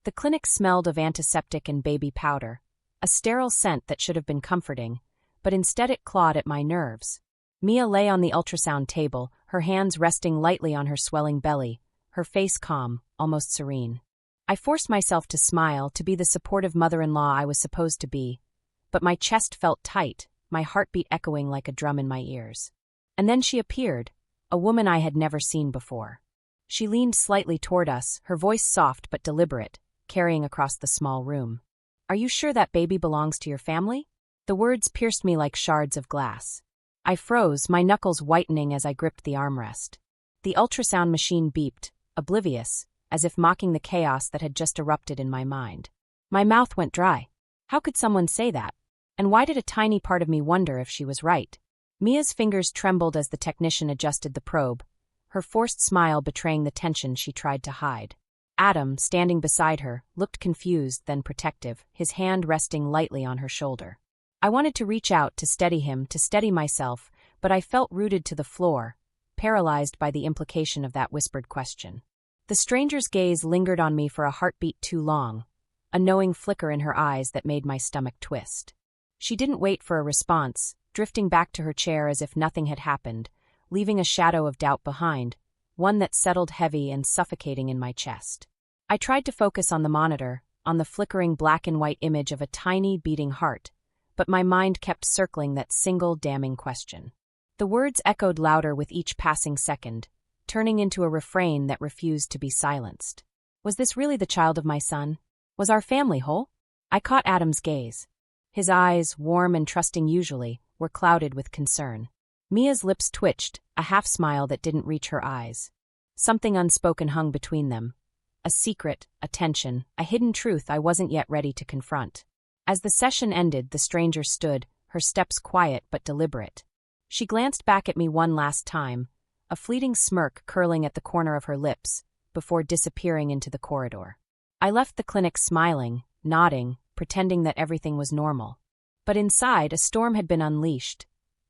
The clinic smelled of antiseptic and baby powder, a sterile scent that should have been comforting, but instead it clawed at my nerves. Mia lay on the ultrasound table, her hands resting lightly on her swelling belly, her face calm, almost serene. I forced myself to smile, to be the supportive mother-in-law I was supposed to be, but my chest felt tight, my heartbeat echoing like a drum in my ears. And then she appeared, a woman I had never seen before. She leaned slightly toward us, her voice soft but deliberate, carrying across the small room. "Are you sure that baby belongs to your family?" The words pierced me like shards of glass. I froze, my knuckles whitening as I gripped the armrest. The ultrasound machine beeped, oblivious, as if mocking the chaos that had just erupted in my mind. My mouth went dry. How could someone say that? And why did a tiny part of me wonder if she was right? Mia's fingers trembled as the technician adjusted the probe, her forced smile betraying the tension she tried to hide. Adam, standing beside her, looked confused then protective, his hand resting lightly on her shoulder. I wanted to reach out to steady him, to steady myself, but I felt rooted to the floor, paralyzed by the implication of that whispered question. The stranger's gaze lingered on me for a heartbeat too long, a knowing flicker in her eyes that made my stomach twist. She didn't wait for a response, drifting back to her chair as if nothing had happened, leaving a shadow of doubt behind, one that settled heavy and suffocating in my chest. I tried to focus on the monitor, on the flickering black and white image of a tiny, beating heart, but my mind kept circling that single damning question. The words echoed louder with each passing second, turning into a refrain that refused to be silenced. Was this really the child of my son? Was our family whole? I caught Adam's gaze. His eyes, warm and trusting usually, were clouded with concern. Mia's lips twitched, a half-smile that didn't reach her eyes. Something unspoken hung between them. A secret, a tension, a hidden truth I wasn't yet ready to confront. As the session ended, the stranger stood, her steps quiet but deliberate. She glanced back at me one last time, a fleeting smirk curling at the corner of her lips, before disappearing into the corridor. I left the clinic smiling, nodding, pretending that everything was normal. But inside, a storm had been unleashed.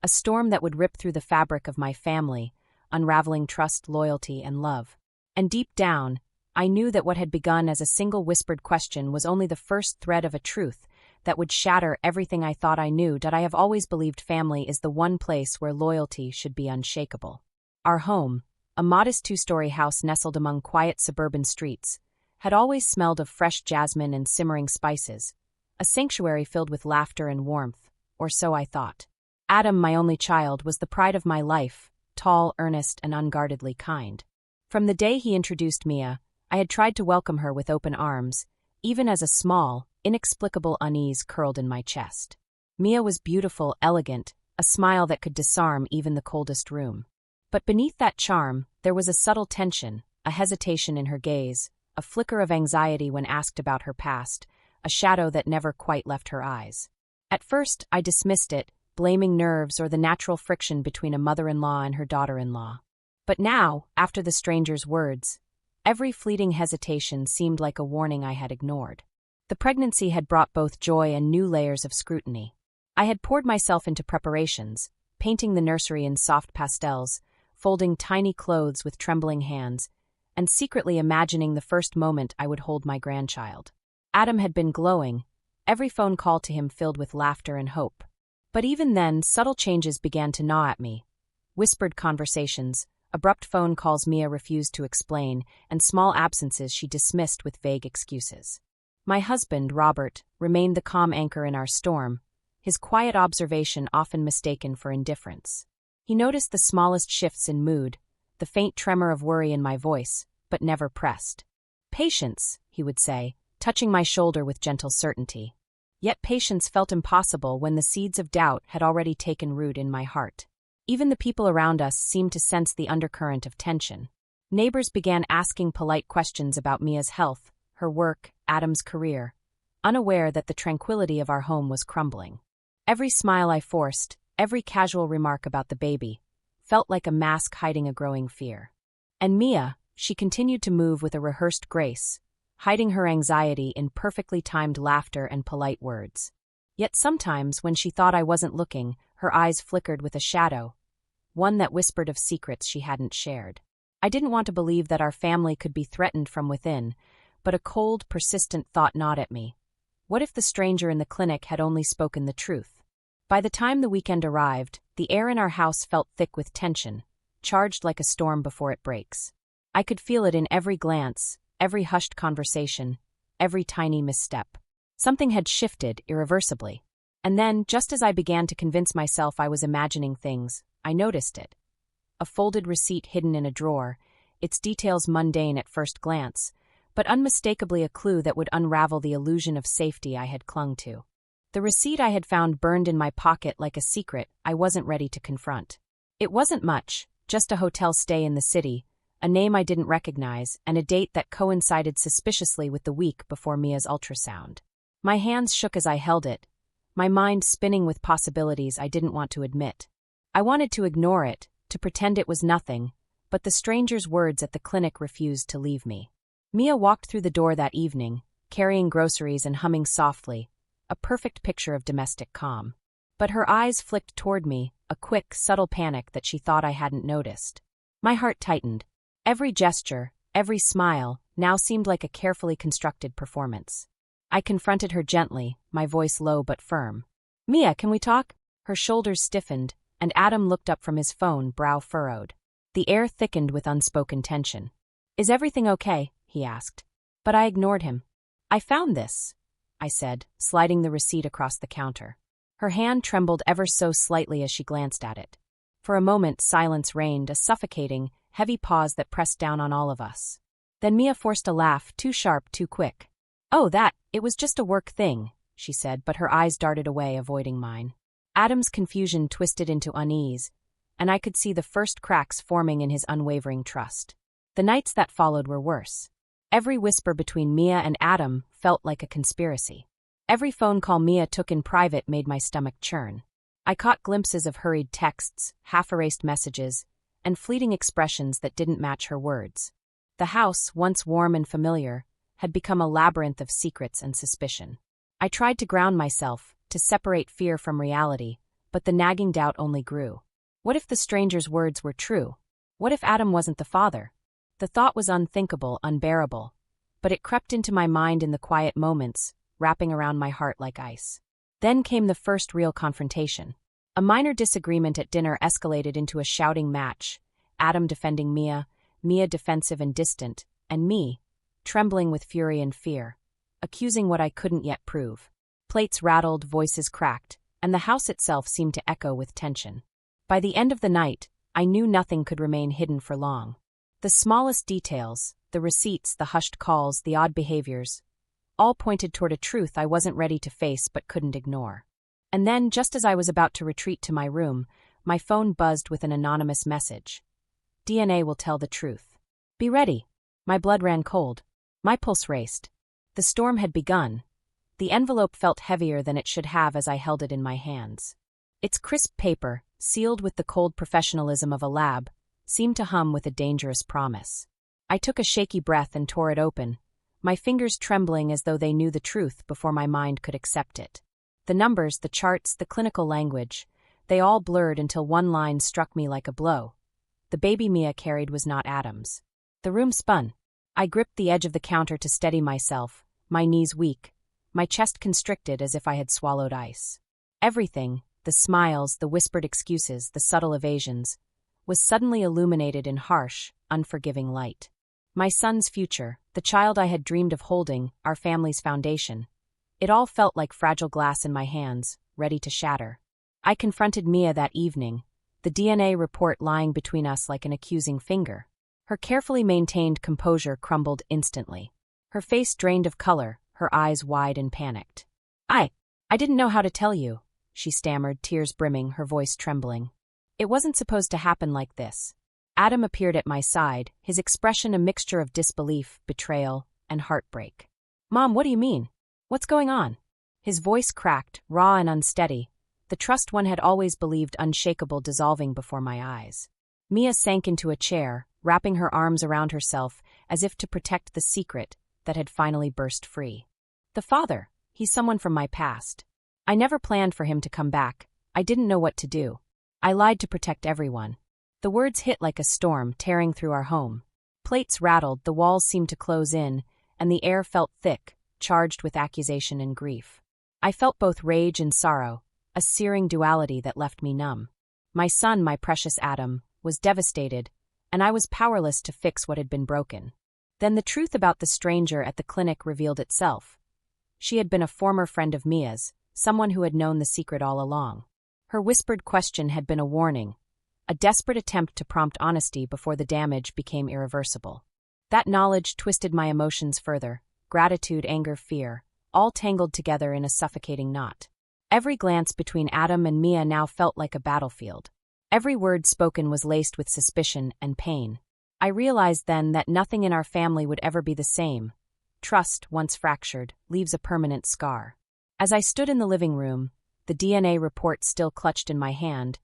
A storm that would rip through the fabric of my family, unraveling trust, loyalty, and love. And deep down, I knew that what had begun as a single whispered question was only the first thread of a truth that would shatter everything I thought I knew. That I have always believed family is the one place where loyalty should be unshakable. Our home, a modest two-story house nestled among quiet suburban streets, had always smelled of fresh jasmine and simmering spices, a sanctuary filled with laughter and warmth, or so I thought. Adam, my only child, was the pride of my life, tall, earnest, and unguardedly kind. From the day he introduced Mia, I had tried to welcome her with open arms, even as a small, inexplicable unease curled in my chest. Mia was beautiful, elegant, a smile that could disarm even the coldest room. But beneath that charm, there was a subtle tension, a hesitation in her gaze, a flicker of anxiety when asked about her past, a shadow that never quite left her eyes. At first, I dismissed it, blaming nerves or the natural friction between a mother-in-law and her daughter-in-law. But now, after the stranger's words, every fleeting hesitation seemed like a warning I had ignored. The pregnancy had brought both joy and new layers of scrutiny. I had poured myself into preparations, painting the nursery in soft pastels, folding tiny clothes with trembling hands, and secretly imagining the first moment I would hold my grandchild. Adam had been glowing, every phone call to him filled with laughter and hope. But even then, subtle changes began to gnaw at me. Whispered conversations, abrupt phone calls Mia refused to explain, and small absences she dismissed with vague excuses. My husband, Robert, remained the calm anchor in our storm, his quiet observation often mistaken for indifference. He noticed the smallest shifts in mood, the faint tremor of worry in my voice, but never pressed. "Patience," he would say, touching my shoulder with gentle certainty. Yet patience felt impossible when the seeds of doubt had already taken root in my heart. Even the people around us seemed to sense the undercurrent of tension. Neighbors began asking polite questions about Mia's health, her work, Adam's career, unaware that the tranquility of our home was crumbling. Every smile I forced, every casual remark about the baby, felt like a mask hiding a growing fear. And Mia, she continued to move with a rehearsed grace, hiding her anxiety in perfectly timed laughter and polite words. Yet sometimes, when she thought I wasn't looking, her eyes flickered with a shadow, one that whispered of secrets she hadn't shared. I didn't want to believe that our family could be threatened from within, but a cold, persistent thought gnawed at me. What if the stranger in the clinic had only spoken the truth? By the time the weekend arrived, the air in our house felt thick with tension, charged like a storm before it breaks. I could feel it in every glance, every hushed conversation, every tiny misstep. Something had shifted irreversibly. And then, just as I began to convince myself I was imagining things, I noticed it. A folded receipt hidden in a drawer, its details mundane at first glance, but unmistakably a clue that would unravel the illusion of safety I had clung to. The receipt I had found burned in my pocket like a secret I wasn't ready to confront. It wasn't much, just a hotel stay in the city, a name I didn't recognize, and a date that coincided suspiciously with the week before Mia's ultrasound. My hands shook as I held it, my mind spinning with possibilities I didn't want to admit. I wanted to ignore it, to pretend it was nothing, but the stranger's words at the clinic refused to leave me. Mia walked through the door that evening, carrying groceries and humming softly, a perfect picture of domestic calm. But her eyes flicked toward me, a quick, subtle panic that she thought I hadn't noticed. My heart tightened. Every gesture, every smile, now seemed like a carefully constructed performance. I confronted her gently, my voice low but firm. "Mia, can we talk?" Her shoulders stiffened, and Adam looked up from his phone, brow furrowed. The air thickened with unspoken tension. "Is everything okay?" he asked. But I ignored him. "I found this," I said, sliding the receipt across the counter. Her hand trembled ever so slightly as she glanced at it. For a moment silence reigned, a suffocating, heavy pause that pressed down on all of us. Then Mia forced a laugh, too sharp, too quick. "Oh, it was just a work thing," she said, but her eyes darted away, avoiding mine. Adam's confusion twisted into unease, and I could see the first cracks forming in his unwavering trust. The nights that followed were worse. Every whisper between Mia and Adam felt like a conspiracy. Every phone call Mia took in private made my stomach churn. I caught glimpses of hurried texts, half-erased messages, and fleeting expressions that didn't match her words. The house, once warm and familiar, had become a labyrinth of secrets and suspicion. I tried to ground myself, to separate fear from reality, but the nagging doubt only grew. What if the stranger's words were true? What if Adam wasn't the father? The thought was unthinkable, unbearable, but it crept into my mind in the quiet moments, wrapping around my heart like ice. Then came the first real confrontation. A minor disagreement at dinner escalated into a shouting match, Adam defending Mia, Mia defensive and distant, and me, trembling with fury and fear, accusing what I couldn't yet prove. Plates rattled, voices cracked, and the house itself seemed to echo with tension. By the end of the night, I knew nothing could remain hidden for long. The smallest details, the receipts, the hushed calls, the odd behaviors, all pointed toward a truth I wasn't ready to face but couldn't ignore. And then, just as I was about to retreat to my room, my phone buzzed with an anonymous message. "DNA will tell the truth. Be ready." My blood ran cold. My pulse raced. The storm had begun. The envelope felt heavier than it should have as I held it in my hands. Its crisp paper, sealed with the cold professionalism of a lab, seemed to hum with a dangerous promise. I took a shaky breath and tore it open, my fingers trembling as though they knew the truth before my mind could accept it. The numbers, the charts, the clinical language, they all blurred until one line struck me like a blow. The baby Mia carried was not Adam's. The room spun. I gripped the edge of the counter to steady myself, my knees weak, my chest constricted as if I had swallowed ice. Everything, the smiles, the whispered excuses, the subtle evasions, was suddenly illuminated in harsh, unforgiving light. My son's future, the child I had dreamed of holding, our family's foundation. It all felt like fragile glass in my hands, ready to shatter. I confronted Mia that evening, the DNA report lying between us like an accusing finger. Her carefully maintained composure crumbled instantly. Her face drained of color, her eyes wide and panicked. I didn't know how to tell you," she stammered, tears brimming, her voice trembling. "It wasn't supposed to happen like this." Adam appeared at my side, his expression a mixture of disbelief, betrayal, and heartbreak. "Mom, what do you mean? What's going on?" His voice cracked, raw and unsteady, the trust one had always believed unshakable dissolving before my eyes. Mia sank into a chair, wrapping her arms around herself as if to protect the secret that had finally burst free. "The father, he's someone from my past. I never planned for him to come back. I didn't know what to do. I lied to protect everyone." The words hit like a storm, tearing through our home. Plates rattled, the walls seemed to close in, and the air felt thick, charged with accusation and grief. I felt both rage and sorrow, a searing duality that left me numb. My son, my precious Adam, was devastated, and I was powerless to fix what had been broken. Then the truth about the stranger at the clinic revealed itself. She had been a former friend of Mia's, someone who had known the secret all along. Her whispered question had been a warning, a desperate attempt to prompt honesty before the damage became irreversible. That knowledge twisted my emotions further, gratitude, anger, fear, all tangled together in a suffocating knot. Every glance between Adam and Mia now felt like a battlefield. Every word spoken was laced with suspicion and pain. I realized then that nothing in our family would ever be the same. Trust, once fractured, leaves a permanent scar. As I stood in the living room, the DNA report still clutched in my hand,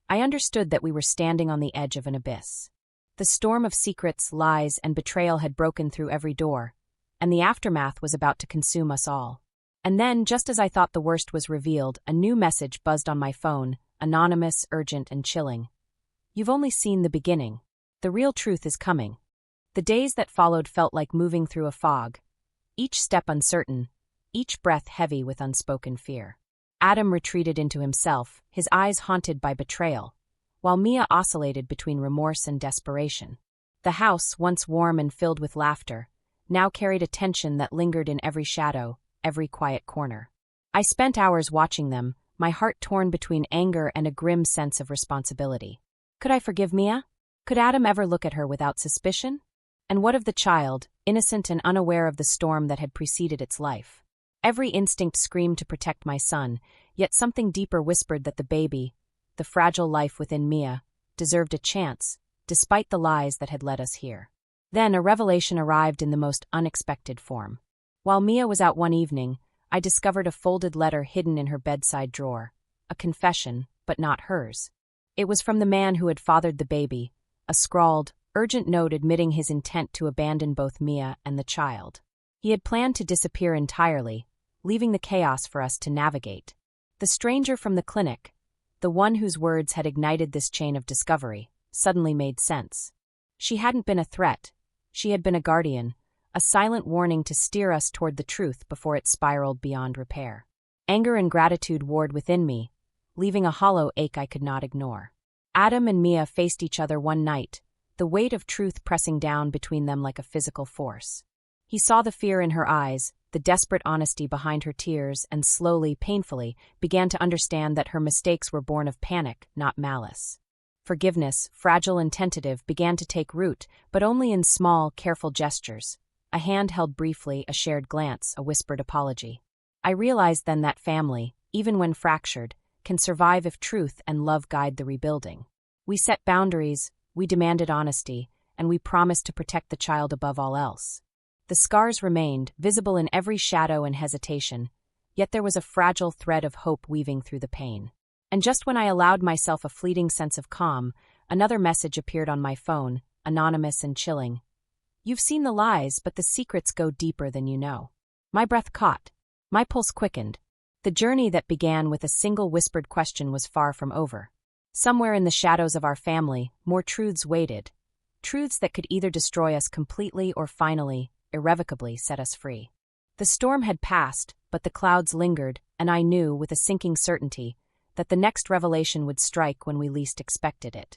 I understood that we were standing on the edge of an abyss. The storm of secrets, lies, and betrayal had broken through every door, and the aftermath was about to consume us all. And then, just as I thought the worst was revealed, a new message buzzed on my phone, anonymous, urgent, and chilling. You've only seen the beginning. The real truth is coming. The days that followed felt like moving through a fog, each step uncertain, each breath heavy with unspoken fear. Adam retreated into himself, his eyes haunted by betrayal, while Mia oscillated between remorse and desperation. The house, once warm and filled with laughter, now carried a tension that lingered in every shadow, every quiet corner. I spent hours watching them, my heart torn between anger and a grim sense of responsibility. Could I forgive Mia? Could Adam ever look at her without suspicion? And what of the child, innocent and unaware of the storm that had preceded its life? Every instinct screamed to protect my son, yet something deeper whispered that the baby, the fragile life within Mia, deserved a chance, despite the lies that had led us here. Then a revelation arrived in the most unexpected form. While Mia was out one evening, I discovered a folded letter hidden in her bedside drawer, a confession, but not hers. It was from the man who had fathered the baby, a scrawled, urgent note admitting his intent to abandon both Mia and the child. He had planned to disappear entirely, leaving the chaos for us to navigate. The stranger from the clinic, the one whose words had ignited this chain of discovery, suddenly made sense. She hadn't been a threat. She had been a guardian, a silent warning to steer us toward the truth before it spiraled beyond repair. Anger and gratitude warred within me, leaving a hollow ache I could not ignore. Adam and Mia faced each other one night, the weight of truth pressing down between them like a physical force. He saw the fear in her eyes, the desperate honesty behind her tears, and slowly, painfully, began to understand that her mistakes were born of panic, not malice. Forgiveness, fragile and tentative, began to take root, but only in small, careful gestures. A hand held briefly, a shared glance, a whispered apology. I realized then that family, even when fractured, can survive if truth and love guide the rebuilding. We set boundaries, we demanded honesty, and we promised to protect the child above all else. The scars remained, visible in every shadow and hesitation, yet there was a fragile thread of hope weaving through the pain. And just when I allowed myself a fleeting sense of calm, another message appeared on my phone, anonymous and chilling. You've seen the lies, but the secrets go deeper than you know. My breath caught. My pulse quickened. The journey that began with a single whispered question was far from over. Somewhere in the shadows of our family, more truths waited. Truths that could either destroy us completely or finally, irrevocably set us free. The storm had passed, but the clouds lingered, and I knew, with a sinking certainty, that the next revelation would strike when we least expected it.